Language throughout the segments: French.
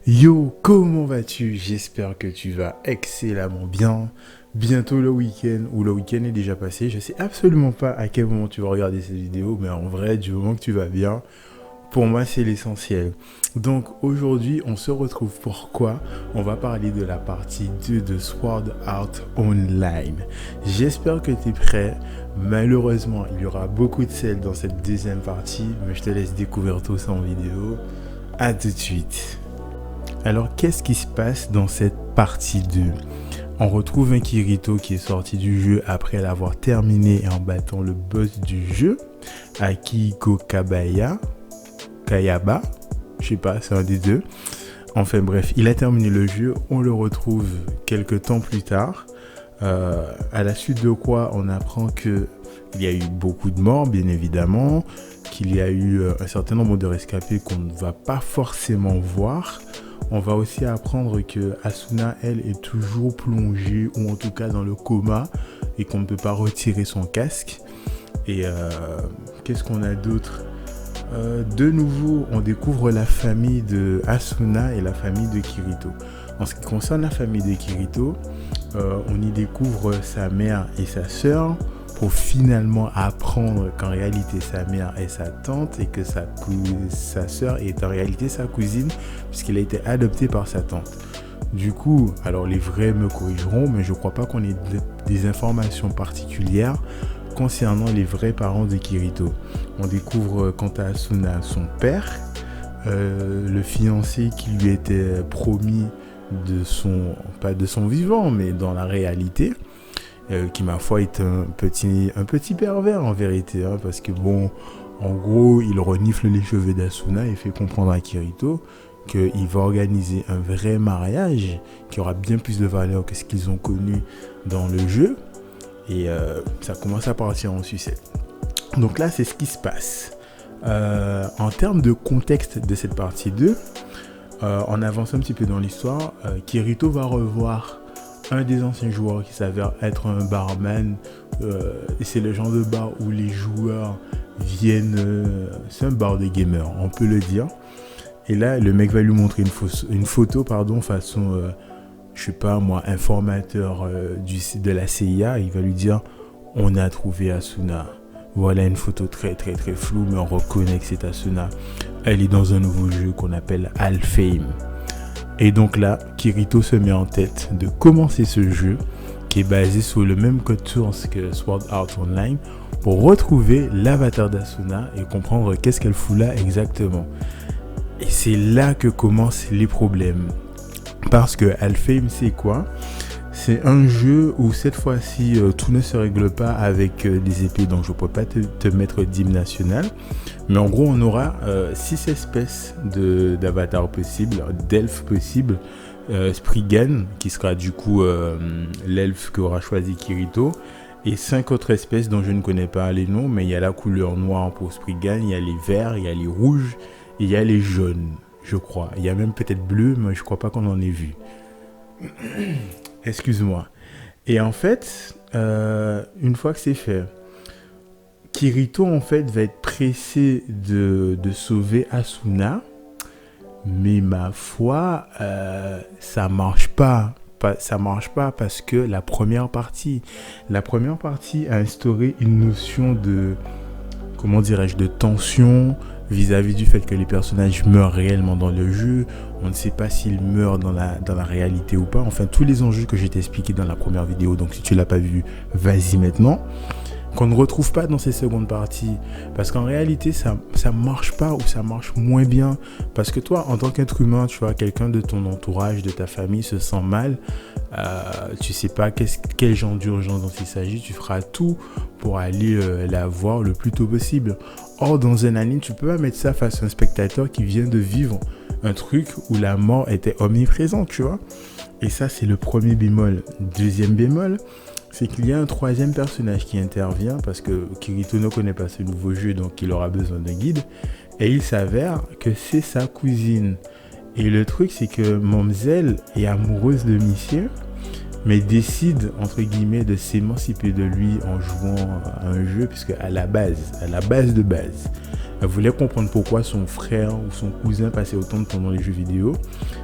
Yo, comment vas-tu? J'espère que tu vas excellemment bien. Bientôt le week-end, ou le week-end est déjà passé. Je sais absolument pas à quel moment tu vas regarder cette vidéo, mais en vrai, du moment que tu vas bien, pour moi, c'est l'essentiel. Donc aujourd'hui, on se retrouve pourquoi on va parler de la partie 2 de Sword Art Online. J'espère que tu es prêt. Malheureusement, il y aura beaucoup de sel dans cette deuxième partie, mais je te laisse découvrir tout ça en vidéo. À tout de suite. Alors, qu'est-ce qui se passe dans cette partie 2? On retrouve un Kirito qui est sorti du jeu après l'avoir terminé en battant le boss du jeu, Akihiko Kayaba, je sais pas, c'est un des deux. Enfin bref, il a terminé le jeu, on le retrouve quelques temps plus tard, à la suite de quoi on apprend qu'il y a eu beaucoup de morts, bien évidemment, qu'il y a eu un certain nombre de rescapés qu'on ne va pas forcément voir. On va aussi apprendre que Asuna, elle, est toujours plongée, ou en tout cas dans le coma, et qu'on ne peut pas retirer son casque. Et qu'est-ce qu'on a d'autre? De nouveau, on découvre la famille de Asuna et la famille de Kirito. En ce qui concerne la famille de Kirito, on y découvre sa mère et sa sœur, pour finalement apprendre qu'en réalité sa mère est sa tante et que sa sœur est en réalité sa cousine puisqu'elle a été adoptée par sa tante. Du coup, alors les vrais me corrigeront, mais je crois pas qu'on ait des informations particulières concernant les vrais parents de Kirito. On découvre quant à Asuna son père, le fiancé qui lui était promis pas de son vivant, mais dans la réalité. Qui ma foi est un petit pervers en vérité, hein, parce que bon, en gros, il renifle les cheveux d'Asuna et fait comprendre à Kirito qu'il va organiser un vrai mariage qui aura bien plus de valeur que ce qu'ils ont connu dans le jeu, et ça commence à partir en sucette. Donc là, c'est ce qui se passe. En termes de contexte de cette partie 2, on avance un petit peu dans l'histoire. Kirito va revoir un des anciens joueurs qui s'avère être un barman, et c'est le genre de bar où les joueurs viennent, c'est un bar de gamers, on peut le dire. Et là, le mec va lui montrer une photo, façon, je sais pas moi, informateur de la CIA. Il va lui dire, on a trouvé Asuna. Voilà une photo très très très floue, mais on reconnaît que c'est Asuna. Elle est dans un nouveau jeu qu'on appelle Alfheim. Et donc là, Kirito se met en tête de commencer ce jeu qui est basé sur le même code source que Sword Art Online pour retrouver l'avatar d'Asuna et comprendre qu'est-ce qu'elle fout là exactement. Et c'est là que commencent les problèmes. Parce que Alfheim, c'est quoi? C'est un jeu où cette fois-ci, tout ne se règle pas avec des épées, donc je ne peux pas te mettre d'hymne national. Mais en gros, on aura 6 espèces d'avatars possibles, d'elfes possibles. Spriggan, qui sera du coup l'elfe qu'aura choisi Kirito. Et 5 autres espèces dont je ne connais pas les noms, mais il y a la couleur noire pour Spriggan, il y a les verts, il y a les rouges, et il y a les jaunes, je crois. Il y a même peut-être bleu, mais je ne crois pas qu'on en ait vu. Excuse-moi. Et en fait, une fois que c'est fait, Kirito en fait va être pressé de sauver Asuna, mais ma foi, ça marche pas. Ça marche pas parce que la première partie a instauré une notion de, comment dirais-je, de tension vis-à-vis du fait que les personnages meurent réellement dans le jeu. On ne sait pas s'ils meurent dans la réalité ou pas. Enfin, tous les enjeux que j'ai expliqués dans la première vidéo. Donc, si tu l'as pas vu, vas-y maintenant. Qu'on ne retrouve pas dans ces secondes parties. Parce qu'en réalité, ça marche pas ou ça marche moins bien. Parce que toi, en tant qu'être humain, tu vois, quelqu'un de ton entourage, de ta famille se sent mal. Tu sais pas quel genre d'urgence dont il s'agit. Tu feras tout pour aller la voir le plus tôt possible. Or, dans un anime, tu peux pas mettre ça face à un spectateur qui vient de vivre un truc où la mort était omniprésente, tu vois. Et ça, c'est le premier bémol. Deuxième bémol, c'est qu'il y a un troisième personnage qui intervient parce que Kirito ne connaît pas ce nouveau jeu, donc il aura besoin d'un guide. Et il s'avère que c'est sa cousine. Et le truc, c'est que Mamzelle est amoureuse de Monsieur, mais décide, entre guillemets, de s'émanciper de lui en jouant à un jeu, puisque à la base, elle voulait comprendre pourquoi son frère ou son cousin passait autant de temps dans les jeux vidéo.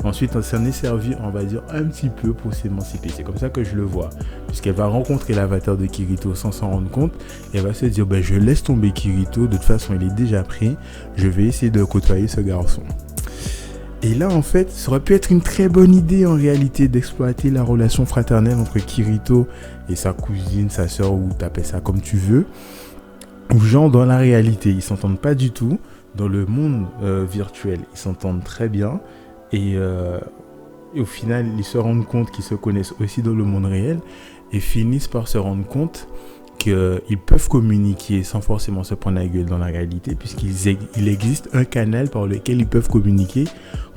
Ensuite, ça s'en est servi, on va dire, un petit peu pour s'émanciper. C'est comme ça que je le vois. Puisqu'elle va rencontrer l'avatar de Kirito sans s'en rendre compte. Et elle va se dire, je laisse tomber Kirito. De toute façon, il est déjà pris. Je vais essayer de côtoyer ce garçon. Et là, en fait, ça aurait pu être une très bonne idée, en réalité, d'exploiter la relation fraternelle entre Kirito et sa cousine, sa soeur, ou t'appelles ça comme tu veux. Ou genre, dans la réalité, ils s'entendent pas du tout. Dans le monde virtuel, ils s'entendent très bien. Et au final, ils se rendent compte qu'ils se connaissent aussi dans le monde réel. Et finissent par se rendre compte qu'ils peuvent communiquer sans forcément se prendre la gueule dans la réalité, puisqu'il existe un canal par lequel ils peuvent communiquer,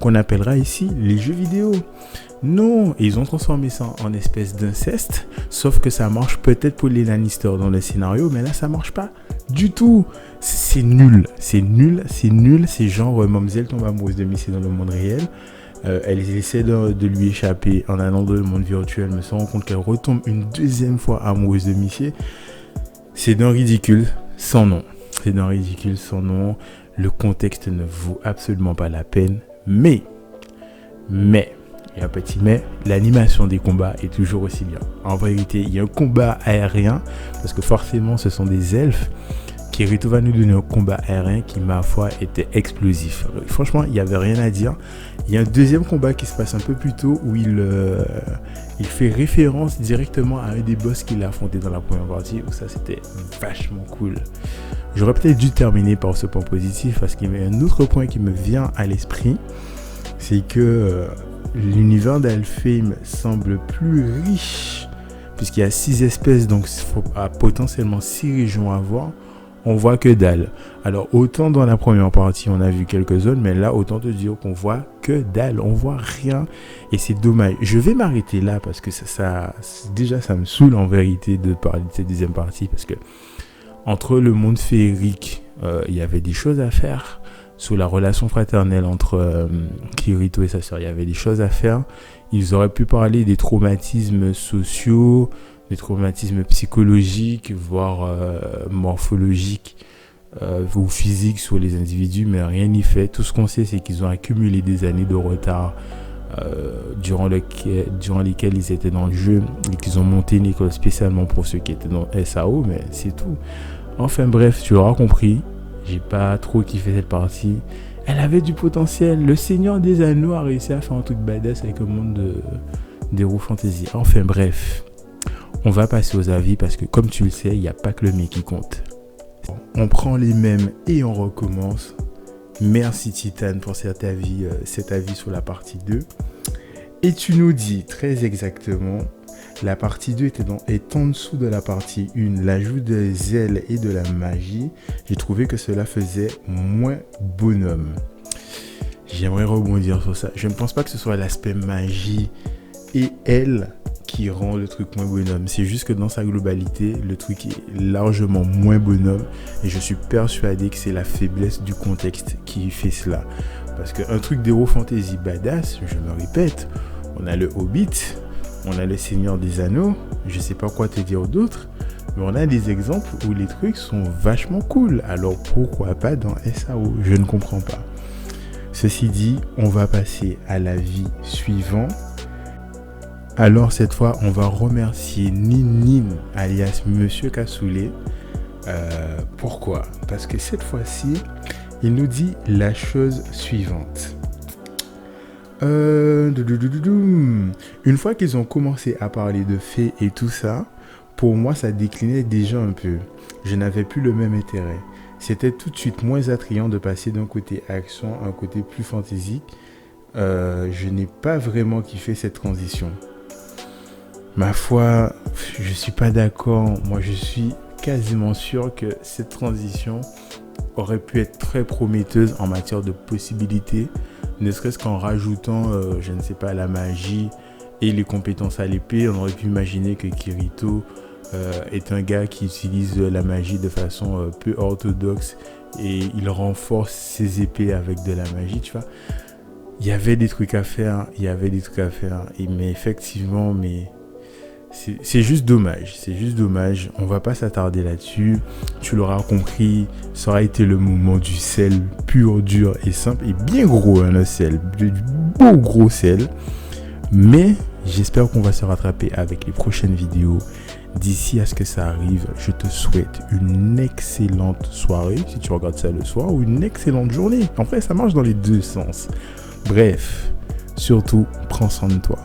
qu'on appellera ici les jeux vidéo. Non, ils ont transformé ça en espèce d'inceste, sauf que ça marche peut-être pour les Lannister dans le scénario, mais là ça marche pas du tout. C'est nul. C'est genre Mamzelle tombe amoureuse de Missy dans le monde réel. Elle essaie de lui échapper en allant dans le monde virtuel, mais se rend compte qu'elle retombe une deuxième fois amoureuse de Mickey. C'est d'un ridicule sans nom. Le contexte ne vaut absolument pas la peine. Mais, il y a un petit mais, l'animation des combats est toujours aussi bien. En vérité, il y a un combat aérien, parce que forcément ce sont des elfes. Kirito va nous donner un combat aérien qui, ma foi, était explosif. Alors, franchement, il n'y avait rien à dire. Il y a un deuxième combat qui se passe un peu plus tôt où il fait référence directement à un des boss qu'il a affronté dans la première partie, où ça c'était vachement cool. J'aurais peut-être dû terminer par ce point positif parce qu'il y a un autre point qui me vient à l'esprit, c'est que l'univers d'Alfheim semble plus riche puisqu'il y a 6 espèces, donc il y a potentiellement 6 régions à voir. On voit que dalle. Alors autant dans la première partie on a vu quelques zones, mais là autant te dire qu'on voit que dalle, on voit rien et c'est dommage. Je vais m'arrêter là parce que ça me saoule en vérité de parler de cette deuxième partie, parce que entre le monde féerique, il y avait des choses à faire. Sur la relation fraternelle entre Kirito et sa sœur, il y avait des choses à faire. Ils auraient pu parler des traumatismes sociaux, des traumatismes psychologiques, voire morphologiques ou physiques sur les individus, mais rien n'y fait. Tout ce qu'on sait, c'est qu'ils ont accumulé des années de retard durant lesquelles ils étaient dans le jeu et qu'ils ont monté une école spécialement pour ceux qui étaient dans SAO, mais c'est tout. Enfin bref, tu l'auras compris, j'ai pas trop kiffé cette partie. Elle avait du potentiel. Le Seigneur des Anneaux a réussi à faire un truc badass avec le monde d'Hero Fantasy. Enfin bref, on va passer aux avis parce que comme tu le sais, il n'y a pas que le mais qui compte. On prend les mêmes et on recommence. Merci Titan pour cet avis sur la partie 2. Et tu nous dis très exactement, la partie 2 est en dessous de la partie 1. L'ajout des zèles et de la magie, j'ai trouvé que cela faisait moins bonhomme. J'aimerais rebondir sur ça. Je ne pense pas que ce soit l'aspect magie et elle qui rend le truc moins bonhomme. C'est juste que dans sa globalité, le truc est largement moins bonhomme et je suis persuadé que c'est la faiblesse du contexte qui fait cela. Parce qu'un truc d'Hero Fantasy badass, je me répète, on a le Hobbit, on a le Seigneur des Anneaux, je sais pas quoi te dire d'autre, mais on a des exemples où les trucs sont vachement cool. Alors pourquoi pas dans SAO? Je ne comprends pas. Ceci dit, on va passer à l'avis suivant. Alors cette fois, on va remercier Nin alias Monsieur Cassoulet. Pourquoi? Parce que cette fois-ci, il nous dit la chose suivante. Une fois qu'ils ont commencé à parler de fées et tout ça, pour moi ça déclinait déjà un peu. Je n'avais plus le même intérêt. C'était tout de suite moins attrayant de passer d'un côté action à un côté plus fantaisique. Je n'ai pas vraiment kiffé cette transition. Ma foi, je suis pas d'accord. Moi, je suis quasiment sûr que cette transition aurait pu être très prometteuse en matière de possibilités, ne serait-ce qu'en rajoutant, je ne sais pas, la magie et les compétences à l'épée. On aurait pu imaginer que Kirito est un gars qui utilise la magie de façon peu orthodoxe et il renforce ses épées avec de la magie, tu vois. Il y avait des trucs à faire, mais effectivement, c'est juste dommage. C'est juste dommage. On va pas s'attarder là-dessus. Tu l'auras compris, ça aura été le moment du sel pur, dur et simple. Et bien gros, hein, le sel. Du beau gros sel. Mais j'espère qu'on va se rattraper avec les prochaines vidéos. D'ici à ce que ça arrive, je te souhaite une excellente soirée, si tu regardes ça le soir, ou une excellente journée. En fait, ça marche dans les deux sens. Bref, surtout, prends soin de toi.